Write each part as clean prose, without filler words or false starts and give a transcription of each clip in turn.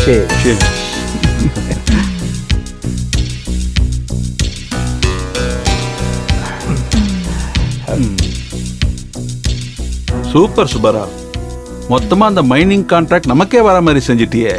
Cheers. Super சுபரா, மொத்தமா அந்த mining contract நமக்கே வர மாதிரி செஞ்சிட்டியே.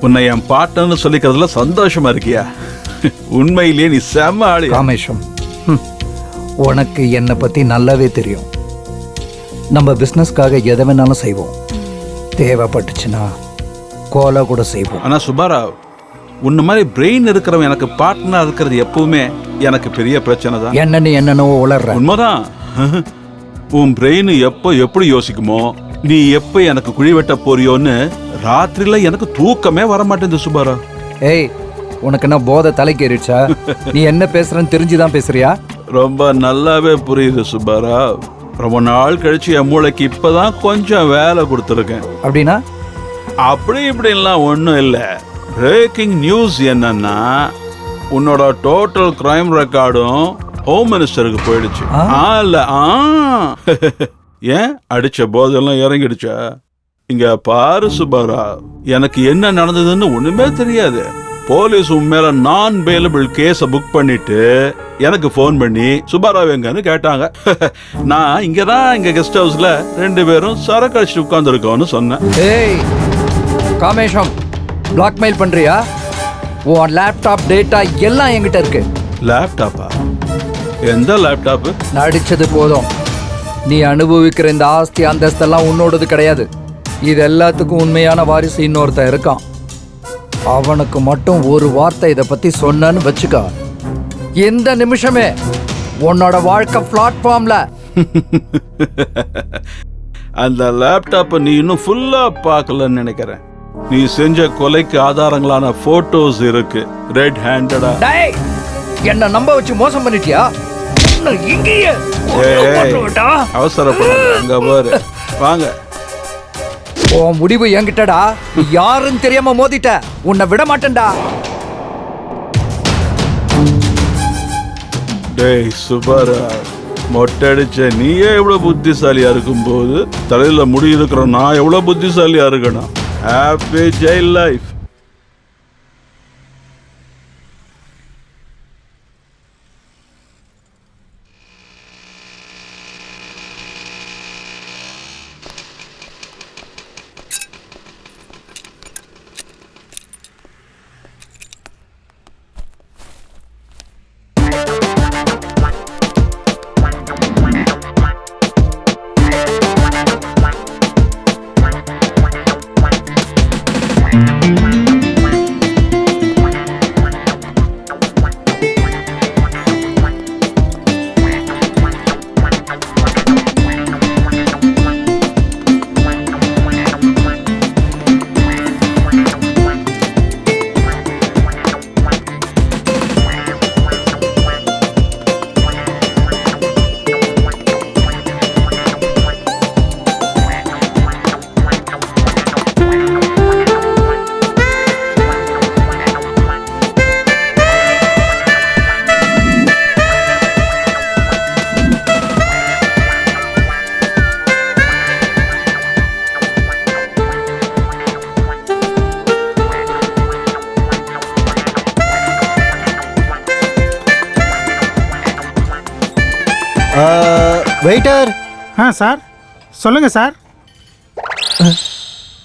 உன்னை என் பார்ட்னர்னு சொல்லிக்கிறதுல சந்தோஷமா இருக்கியா? உண்மையிலேயே நீ செம்ம ஆளு. காமேஷம், உனக்கு என்னை பத்தி நல்லாவே தெரியும். நம்ம பிசினஸ்க்காக எதை வேணாலும் செய்வோம், தேவைப்பட்டுச்சுன்னா கோலா கூட செய்வோம். ஆனா சுபாராவ், உன்ன மாதிரி பிரெயின் இருக்கிறவன் எனக்கு பார்ட்னர் இருக்கிறது எப்பவுமே எனக்கு பெரிய பிரச்சனை தான். என்னென்னோ உளர்ற. உண்மைதான். உன் பிரெயின் எப்போ எப்படி யோசிக்குமோ, நீ எப்ப எனக்கு குழி வெட்ட போறியோன்னு ராத்திரில எனக்கு தூக்கமே வர மாட்டேங்குது சுபாராவ். ஏய், உனக்கு என்ன போதை தலைக்கேறிடுச்சா? நீ என்ன பேசுறன்னு தெரிஞ்சுதான் பேசுறியா? ரொம்ப நல்லாவே புரியுது சுபாராவ். ரொம்ப நாள் கழிச்சு என் மூளைக்கு இப்பதான் கொஞ்சம் வேலை கொடுத்துருக்கேன். அப்படின்னா? அப்படி இப்படின்லாம் ஒன்றும் இல்லை. பிரேக்கிங் நியூஸ் என்னன்னா, உன்னோட டோட்டல் கிரைம் ரெக்கார்டும் ஹோம் மினிஸ்டருக்கு போயிடுச்சு. ஏன் அடிச்ச போதெல்லாம் இறங்கிடுச்சா? இங்க பாரு சுபாராவ், எனக்கு என்ன நடந்ததுன்னு ஒண்ணுமே தெரியாது. போலீஸ் உன் மேல நான் பெயிலபிள் கேஸ புக் பண்ணிட்டு எனக்கு போன் பண்ணி சுபாராவ் எங்கன்னு கேட்டாங்க. நான் இங்க கெஸ்ட் ஹவுஸ்ல 2 பேரும் சரக்கு அடிச்சுட்டு உட்கார்ந்து இருக்கோம்னு சொன்னேன். ஏய் காமேஷம், பிளாக்மெயில் பண்றியா? உன் லேப்டாப் டேட்டா எல்லாம் என்கிட்ட இருக்கு. லேப்டாப்பா? எந்த லேப்டாப்? நடிச்சது போதும். நீ அனுபவிக்கிற இந்த ஆஸ்தி அந்தஸ்தெல்லாம் உன்னோடது கிடையாது. இது எல்லாத்துக்கும் உண்மையான வாரிசு இன்னொருத்தன் இருக்கான். அவனுக்கு மட்டும் ஒரு வார்த்தை இதை பத்தி சொன்னு வச்சுக்க, எந்த நிமிஷமே உன்னோட வாழ்க்கை பிளாட்ஃபார்ம்ல. அந்த லேப்டாப்பை நீ இன்னும் ஃபுல்லா பார்க்கலன்னு நினைக்கிறேன். நீ செஞ்ச கொலைக்கு ஆதாரங்களான போட்டோஸ் இருக்கு. ரெட் ஹேண்டடா. என்ன நம்ப வச்சு மோசம் பண்ணிட்டியா? அவசரப்படாத, அங்க பாரு. வாங்க. உன் முடிவு என்கிட்டடா. நீ யாருன்னு தெரியாம மோதிட்ட, உன்னை விட மாட்டேன்டா. டேய் சுபாரா, மொட்டடிச்ச நீயே எவ்வளவு புத்திசாலியா இருக்கும் போது தலையில முடி இருக்கிற நான் எவ்வளவு புத்திசாலியா இருக்கணும். Happy jail life. Waiter. Sir சொல்லுங்க சார்.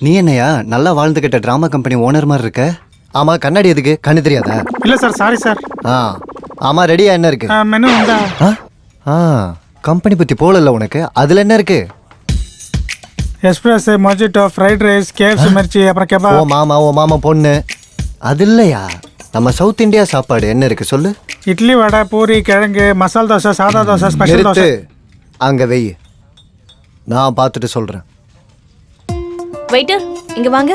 நீ என்னையா நல்லா வாழ்ந்துகிட்ட டிராமா கம்பெனி ஓனர் மாதிரி இருக்க? ஆமா, கண்ணாடி எதுக்கு? கண்ணு தெரியாதா? இல்ல சார், சாரி சார். ஆமா, ரெடியா என்ன இருக்கு? மெனு உண்டா? கம்பெனி பத்தி போகல உனக்கு. அதுல என்ன இருக்கு? எஸ்பிரஸ், mojito, fried rice, KFC Mirchi, அப்புறம் கெபாப். ஓ மாமா பொண்ணு. அது இல்லையா? நம்ம சவுத் இந்தியா சாப்பாடு என்ன இருக்கு சொல்லு. இட்லி, வடை, பூரி, கிழங்கு, மசால் தோசை, சாதா தோசை, ஸ்பெஷல் தோசை. அங்க வெய், நான் பார்த்துட்டு சொல்றேன். வெயிட்டர், இங்க வாங்க.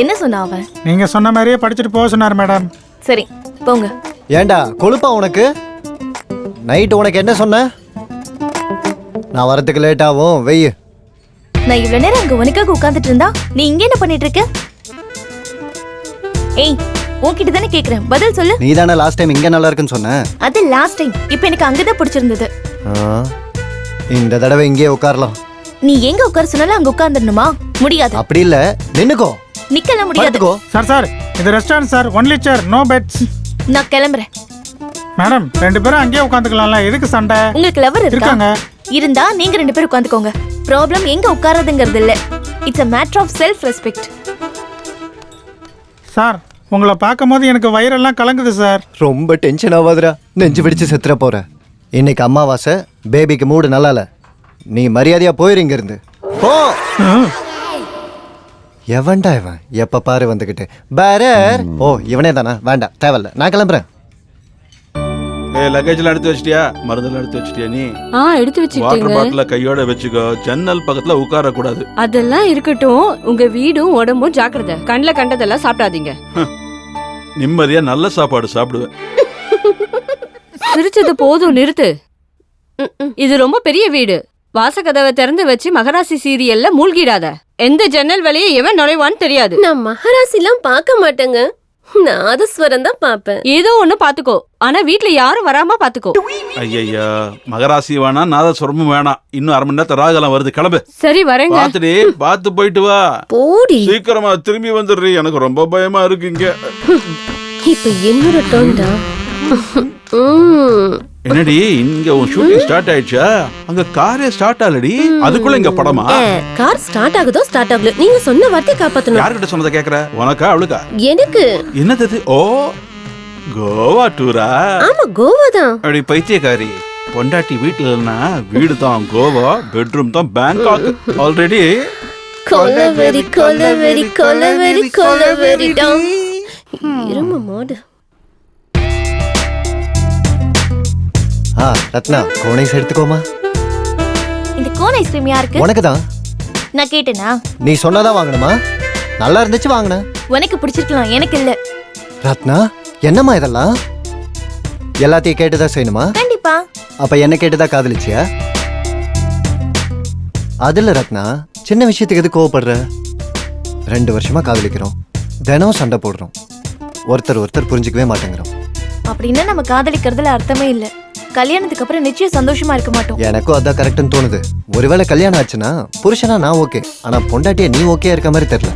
என்ன சொன்னா அவன்? நீங்க சொன்ன மாதிரியே படிச்சுட்டு போக சொன்னார் மேடம். சரி போங்க. ஏண்டா கொழுப்பா உனக்கு? நைட் உனக்கு என்ன சொன்ன? நான் வரதுக்கு லேட் ஆகும், வெய். நான் இவ்வளவு நேரம் அங்க உனக்காக உட்கார்ந்துட்டு இருந்தா நீ இங்க என்ன பண்ணிட்டு இருக்க? ஏய், உன்கிட்ட தானே கேக்குறேன், பதில் சொல்லு. நீ தானே லாஸ்ட் டைம் இங்க நல்லா இருக்குன்னு சொன்ன. அது லாஸ்ட் டைம். இப்போ எனக்கு அங்கதான் பிடிச்சிருந்தது. இந்த தடவை இங்கே உட்காரலாம். நீ எங்க உட்கார சொன்னாலும் அங்க உட்கார்ந்துடணுமா? முடியாது. அப்படி இல்ல, நின்னுக்கோ. நிக்கலாம் முடியாது. படுத்துக்கோ. சார் இது ரெஸ்டாரண்ட் சார், ஒன்லி சேர், நோ பெட்ஸ். நான் கிளம்புறேன். மேடம் 2 பேரும் அங்கேயே உட்காந்துக்கலாம்ல, எதுக்கு சண்டை? உங்களுக்கு லவர் இருக்காங்க. இருந்தா நீங்க 2 பேரும் உட்காந்துக்கோங்க. ப்ராப்ளம் எங்க உட்காரதுங்கிறது இல்ல. It's a matter of self respect. Sir உங்களை பார்க்கும்போது எனக்கு வயிறெல்லாம் கலங்குது சார். ரொம்ப டென்ஷன் ஆகாதுடா, நெஞ்சு பிடிச்சு செத்துற போற. இன்னைக்கு அமாவாசை, பேபிக்கு மூடு நல்லா இல்ல. நீ மரியாதையா போயிரு இருந்து. போ. எவன்டா இவன்? எப்ப பாரு வந்துகிட்டு பேரர். ஓ இவனே தானா? வேண்டாம், தேவையில்ல, நான் கிளம்புறேன். லக்கேஜ்லாம் எடுத்து வச்சிட்டியா? மருந்தெல்லாம் எடுத்து வச்சிட்டியா? நீ எடுத்து வாட்டர் வச்சுக்கிட்டீங்க. பாட்டில கையோட வச்சுக்கோ. ஜன்னல் பக்கத்துல உட்கார கூடாது. அதெல்லாம் இருக்கட்டும், உங்க வீடும் உடம்பும் ஜாக்கிரதை. கண்ணுல கண்டதெல்லாம் சாப்பிடாதீங்க. நிம்மதியா நல்ல சாப்பாடு சாப்பிடுவேன். சிரிச்சது போதும், நிறுத்து. இது ரொம்ப பெரிய வீடு. வாசகதவை திறந்து வச்சு மகராசி சீரியல்ல மூழ்கிடாத. எந்த ஜன்னல் வழியே எவன் நுழைவான்னு தெரியாது. நான் மகாராசிலாம் பார்க்க மாட்டேங்க, நாதஸ்வரம் தான் பாப்பேன். ஏதோ ஒண்ணு பாத்துக்கோ, ஆனா வீட்ல யாரும் வராம பாத்துக்கோ. ஐயா மகராசி வேணாம், நாதஸ்வரமும் வேணாம். இன்னும் 1/2 மணி நேரத்துல ராகலாம் வருது, கிளம்பு. சரி வரேங்க. பாத்துடி, பாத்து போயிட்டு வா. போடி. சீக்கிரமா திரும்பி வந்துடுறீ, எனக்கு ரொம்ப பயமா இருக்கு இங்க. இப்ப என்னோட டோன்டா. என்னடி இங்க உன் ஷூட்டிங் ஸ்டார்ட் ஆயிடுச்சா? அங்க காரே ஸ்டார்ட் ஆகலடி, அதுக்குள்ள இங்க படமா? கார் ஸ்டார்ட் ஆகுதோ ஸ்டார்ட் ஆகல, நீங்க சொன்ன வார்த்தை காப்பாத்தணும். யார்கிட்ட சொன்னதை கேக்குற? உனக்கா அவளுக்கா? எனக்கு. என்னது இது? ஓ கோவா டூரா? ஆமா கோவா தான். அப்படி பைத்தியக்காரி. பொண்டாட்டி வீட்டுல இல்லைன்னா வீடு தான் கோவா, பெட்ரூம் தான் பேங்காக். ஆல்ரெடி கொலவெறி கொலவெறி கொலவெறி கொலவெறி டாம். இரும மாடு. ரத்னா, கோன் ஐஸ் எடுத்துக்கோமா. இந்த கோன் ஐஸ்கிரீம் யாருக்கு? உனக்கு தான். நான் கேட்டேனா? நீ சொன்னதான் வாங்கணுமா? நல்லா இருந்துச்சு வாங்கினேன். உனக்கு பிடிச்சிருக்கலாம், எனக்கு இல்ல. ரத்னா, என்னம்மா இதெல்லாம்? எல்லாத்தையும் கேட்டுதான் செய்யணுமா? கண்டிப்பா. அப்ப என்ன கேட்டுதான் காதலிச்சியா? அதுல ரத்னா, சின்ன விஷயத்துக்கு எது கோவப்படுற? 2 வருஷமா காதலிக்கிறோம், தினம் சண்டை போடுறோம், ஒருத்தர் புரிஞ்சுக்கவே மாட்டேங்கிறோம். அப்படின்னா நம்ம காதலிக்கிறதுல அர்த்தமே இல்ல. கல்யாணத்துக்கு அப்புறம் நிச்சயம் சந்தோஷமா இருக்க மாட்டோம். எனக்கும் அதான் கரெக்ட்னு தோணுது. ஒருவேளை கல்யாணம் ஆச்சுன்னா புருஷனா நான் ஓகே, ஆனா பொண்டாட்டியா நீ ஓகே இருக்க மாதிரி தெரியல.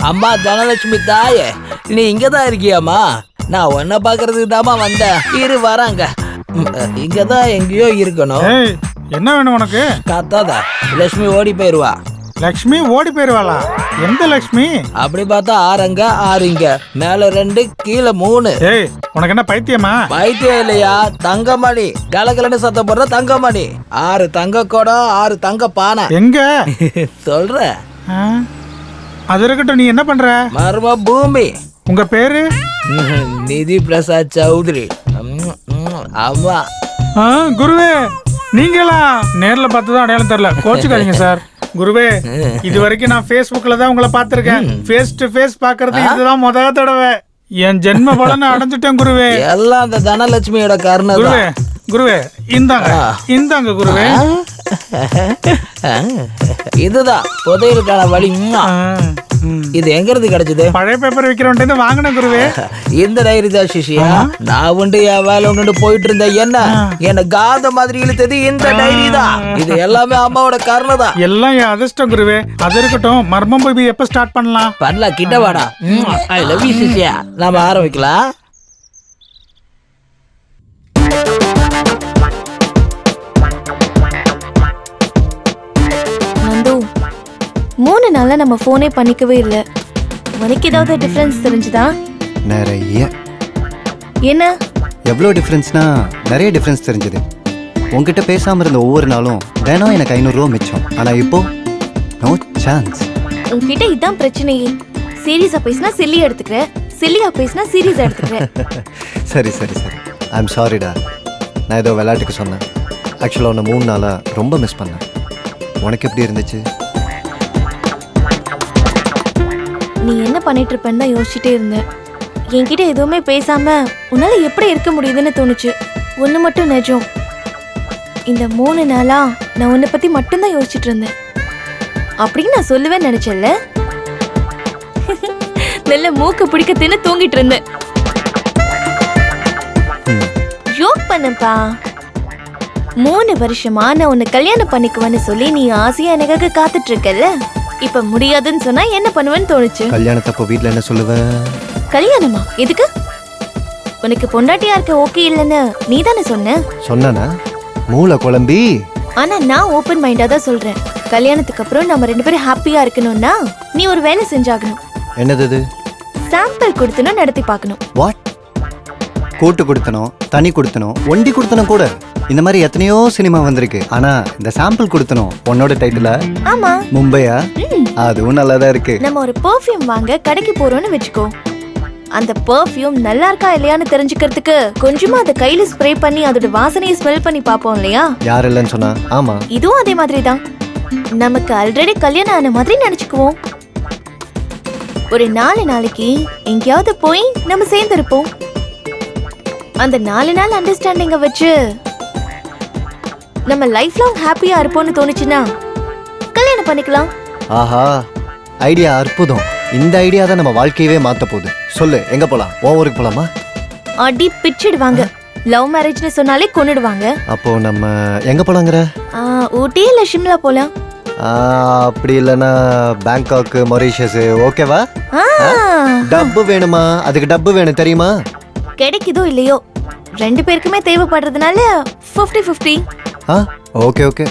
அம்மா தனலட்சுமி தாயே, நீ இங்கதான் இருக்கியாமா? நான் உன்னை பாக்குறதுக்கு தாமா வந்தேன். இரு வராங்க. இங்கதான் எங்கேயோ இருக்கணும். ஏய், என்ன வேணும் உனக்கு? கத்தாதா, லட்சுமி ஓடி போயிருவா. லக்ஷ்மி ஓடி போயிருவாளா? எந்த லக்ஷ்மி? அப்படி பார்த்தா 6 அங்க 6 இங்க, மேல 2 கீழே 3. ஏய், உனக்கு என்ன பைத்தியமா? பைத்தியம் இல்லையா, தங்கமணி. கலகலன்னு சத்தம் போடுற தங்கமணி. 6 தங்க குடம், 6 தங்க பானை. எங்க? சொல்ற. அது இருக்கட்டும், நீ என்ன பண்ற? மர்ம பூமி. உங்க பேரு? நிதி பிரசாத் சௌத்ரி. ஆமா. குருவே, நீங்களா? நேர்ல பார்த்ததும் அடையாளம் தெரியல, கோச்சுக்காதீங்க சார். குருவே, இது வரைக்கும் நான் Facebookல தான் உங்களை பார்த்திருக்கேன். ஃபேஸ் டு ஃபேஸ் பாக்குறது இதுதான் முதல் தடவை. என் ஜென்ம பலனை அடைஞ்சிட்டேன் குருவே. எல்லாம் அந்த தனலட்சுமியோட கருணை. குருவே குருவே, இந்தாங்க குருவே. இதுதான் புதையலுக்கான வழி. இது எங்க இருந்து கிடைச்சது? பழைய பேப்பர் விக்கிறவன்ட்டு வாங்கினேன் குருவே. இந்த டைரி தான் சிஷியா. நான் உண்டு என் வேலை ஒன்று போயிட்டு இருந்தேன். என்ன காந்த மாதிரி இழுத்தது இந்த டைரி தான். இது எல்லாமே அம்மாவோட கருணை தான். எல்லாம் என் அதிர்ஷ்டம் குருவே. அது இருக்கட்டும், மர்மம் பேபி எப்ப ஸ்டார்ட் பண்ணலாம்? பண்ணலாம், கிட்ட வாடா. ஐ லவ் யூ சிஷியா. நாம ஆரம்பிக்கலாம். நந்து, 3 நாளா நம்ம போனே பண்ணிக்கவே இல்ல. உனக்கு ஏதாவது டிஃபரன்ஸ் தெரிஞ்சுதா? நிறைய. என்ன? எவ்வளோ டிஃப்ரென்ஸ்னா நிறைய டிஃப்ரென்ஸ் தெரிஞ்சது. உங்ககிட்ட பேசாம இருந்த ஒவ்வொரு நாளும் தினம் எனக்கு 500 ரூபா மிச்சம். ஆனா இப்போ நோ சான்ஸ். உன்கிட்ட இதான் பிரச்சனையே. சீரியஸா பேசினா சில்லி எடுத்துக்கிற, சில்லியா பேசினா சீரியஸா எடுத்துக்கிற. சரி சரி சரி, ஐ எம் சாரிடா. நான் ஏதோ விளையாட்டுக்கு சொன்னேன். ஆக்சுவலாக உன்னை 3 நாளா ரொம்ப மிஸ் பண்ணேன். உனக்கு எப்படி இருந்துச்சு? நீ என்ன பண்ணிட்டு இருப்பேன்னு தான் யோசிச்சுட்டே இருந்தேன். என்கிட்ட எதுவுமே பேசாம உன்னால எப்படி இருக்க முடியுதுன்னு தோணுச்சு. ஒன்று மட்டும் நிஜம், இந்த 3 நாளா நான் உன்னை பத்தி மட்டும்தான் யோசிச்சுட்டு இருந்தேன் அப்படின்னு நான் சொல்லுவேன்னு நினைச்சேன்ல. நல்ல மூக்க பிடிக்க தின்னு தூங்கிட்டு இருந்தேன். ஜோக் பண்ணப்பா. 3 வருஷமா நான் உன்னை கல்யாணம் பண்ணிக்குவேன்னு சொல்லி நீ ஆசையா எனக்காக காத்துட்டு இருக்கல. இப்ப முடியாதுன்னு சொன்னா என்ன பண்ணுவேன்னு தோணுச்சு. கல்யாணத்தப்போ வீட்ல என்ன சொல்லுவ? கல்யாணமா? எதுக்கு? உனக்கு பொண்டாட்டியா இருக்க ஓகே இல்லைன்னு நீ தானே சொன்ன. சொன்னானா? மூளை குழம்பி. ஆனா நான் ஓப்பன் மைண்டா தான் சொல்றேன். கல்யாணத்துக்கு அப்புறம் நம்ம 2 பேரும் ஹாப்பியா இருக்கணும்னா நீ ஒரு வேலை செஞ்சாகணும். என்னது இது? சாம்பிள் கொடுத்தனும் நடத்தி பார்க்கணும். வாட்? கூட்டு கொடுத்தனும், தனி கொடுத்தனும், ஒண்டி கொடுத்தனும் கூட. இந்த மாதிரி எத்தனையோ சினிமா வந்திருக்கு. ஆனா இந்த சாம்பிள் கொடுத்தனும் உன்னோட டைட்டில ஆமா, மும்பையா? அதுவும் நல்லாதான் இருக்கு. நம்ம ஒரு பெர்ஃப்யூம் வாங்க கடைக்கு போறோம்னு வெச்சுக்கோ. அந்த பெர்ஃப்யூம் நல்லா இருக்கா இல்லையான்னு தெரிஞ்சுக்கிறதுக்கு கொஞ்சமா அதை கையில ஸ்ப்ரே பண்ணி அதோட வாசனையை ஸ்மெல் பண்ணி பார்ப்போம் இல்லையா? யார் இல்லைன்னு சொன்னா? ஆமா, இதுவும் அதே மாதிரி தான். நமக்கு ஆல்ரெடி கல்யாணம் ஆன மாதிரி நினைச்சுக்குவோம். ஒரு 4 நாளைக்கு எங்கேயாவது போய் நம்ம சேர்ந்து இருப்போம். அந்த 4 நாள் அண்டர்ஸ்டாண்டிங்க வச்சு நம்ம லைஃப் லாங் ஹாப்பியா இருப்போம்னு தோணுச்சுன்னா கல்யாணம் பண்ணிக்கலாம். ஆஹா, ஐடியா அற்புதம். இந்த ஐடியா தான் நம்ம வாழ்க்கையவே மாத்த போகுது. சொல்லு, எங்க போலாம்? ஊருக்கு போலாமா? அடி பிச்சிடுவாங்க. லவ் மேரேஜ்னு சொன்னாலே கொன்னுடுவாங்க. அப்போ நம்ம எங்க போலாங்கிற? ஊட்டி இல்ல ஷிம்லா போலாம். அப்படி இல்லைன்னா பேங்காக், மொரீஷியஸ் ஓகேவா? ஆ, டப்பு வேணுமா? அதுக்கு டப்பு வேணும் தெரியுமா? கிடைக்குதோ இல்லையோ 2 பேருக்குமே தேவைப்படுறதுனால 50-50. Okay okay.